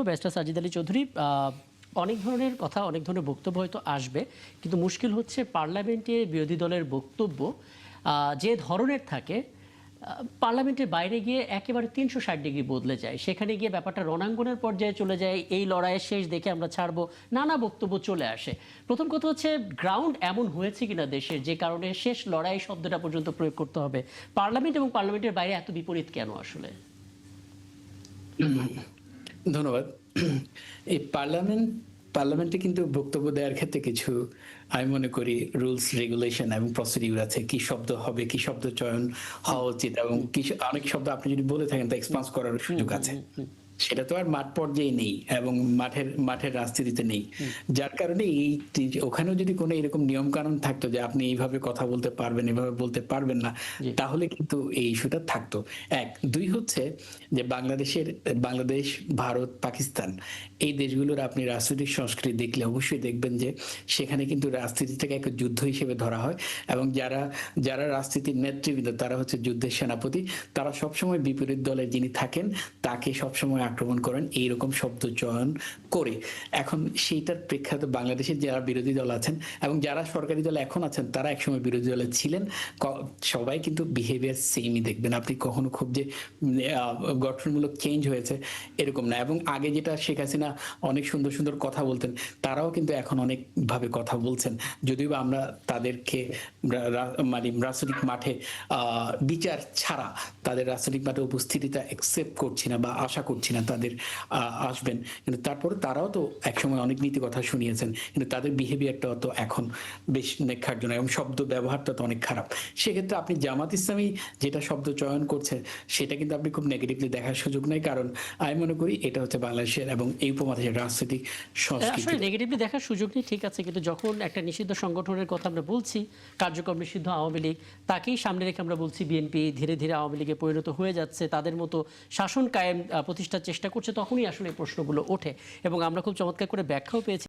Barrister Sajid Ali Chowdhury, অনেক ধরনের কথা, অনেক ধরনের বক্তব্য হয়তো আসবে, কিন্তু মুশকিল হচ্ছে পার্লামেন্টে বিরোধী দলের বক্তব্য যে ধরনের থাকে, পার্লামেন্টের বাইরে গিয়ে একেবারে 360 ডিগ্রি বদলে যায়। সেখানে গিয়ে ব্যাপারটা রণাঙ্গনের পর্যায়ে চলে যায়। এই লড়াইয়ের শেষ দেখে আমরা ছাড়বো, নানা বক্তব্য চলে আসে। প্রথম কথা হচ্ছে, গ্রাউন্ড এমন হয়েছে কিনা দেশের, যে কারণে শেষ লড়াই শব্দটা পর্যন্ত প্রয়োগ করতে হবে? পার্লামেন্ট এবং পার্লামেন্টের বাইরে এত বিপরীত কেন আসলে? ধন্যবাদ। এই পার্লামেন্টে কিন্তু বক্তব্য দেওয়ার ক্ষেত্রে কিছু আমি মনে করি রুলস রেগুলেশন এবং প্রসিডিউর আছে। কি শব্দ হবে, কি শব্দ চয়ন হওয়া উচিত, এবং কিছু অনেক শব্দ আপনি যদি বলে থাকেন তা এক্সপান্স করার সুযোগ আছে। সেটা তো আর মাঠ পর্যায়ে নেই এবং মাঠের রাজনীতিতে নেই। যার কারণে ওখানেও যদি কোনো এরকম নিয়ম কানুন থাকতো যে আপনি এইভাবে কথা বলতে পারবেন, এভাবে বলতে পারবেন না, তাহলে কিন্তু এই ইস্যুটা থাকতো। এক, দুই হচ্ছে যে বাংলাদেশ, ভারত, পাকিস্তান এই দেশগুলোর আপনি রাজনৈতিক সংস্কৃতি দেখলে অবশ্যই দেখবেন যে সেখানে কিন্তু রাজনীতিটাকে একটা যুদ্ধ হিসেবে ধরা হয়, এবং যারা রাজনীতির নেতৃবৃন্দ তারা হচ্ছে যুদ্ধের সেনাপতি। তারা সবসময় বিপরীত দলে যিনি থাকেন তাকে সবসময় আক্রমণ করেন এইরকম শব্দ চয়ন করে। এখন সেইটার প্রেক্ষাতে বাংলাদেশের যারা বিরোধী দল আছেন এবং যারা সরকারি দলে এখন আছেন, তারা একসময় বিরোধী দলে ছিলেন, সবাই কিন্তু বিহেভিয়ার সেমই দেখবেন। আপনি কখনো খুব যে গঠনমূলক চেঞ্জ হয়েছে এরকম না। এবং আগে যেটা শেখ হাসিনা অনেক সুন্দর সুন্দর কথা বলতেন, তারাও কিন্তু এখন অনেকভাবে কথা বলছেন, যদিও আমরা তাদেরকে মানে রাজনৈতিক মাঠে বিচার ছাড়া তাদের রাজনৈতিক মাঠে উপস্থিতিটা একসেপ্ট করছি না বা আশা করছি না তাদের আসবেন। কিন্তু তারপরে তারাও তো একসময় অনেক নীতি কথা শুনিয়েছেন, কিন্তু তাদের বিহেভিয়ারটা তো এখন বেশ নেক্ষার্জনক এবং শব্দ ব্যবহারটা তো অনেক খারাপ। সেক্ষেত্রে আপনি জামাত ইসলামী যেটা শব্দ চয়ন করছে সেটা কিন্তু আপনি খুব নেগেটিভলি দেখার সুযোগ নেই, কারণ আমি মনে করি এটা হচ্ছে বাংলাদেশের এবং এই উপমহাদেশের রাজনৈতিক সংস্কৃতি। আসলে নেগেটিভলি দেখার সুযোগ নেই, ঠিক আছে, কিন্তু যখন একটা নিষিদ্ধ সংগঠনের কথা আমরা বলছি, কার্যক্রম নিষিদ্ধ আওয়ামী লীগ, তাকেই সামনে রেখে আমরা বলছি বিএনপি ধীরে ধীরে আওয়ামী লীগে পরিণত হয়ে যাচ্ছে, তাদের মতো শাসন কায়েম প্রতিষ্ঠার চেষ্টা করছে, তখনই আসলে এই প্রশ্নগুলো ওঠে। এবং আমরা খুব চমৎকার করে ব্যাখ্যাও পেয়েছি।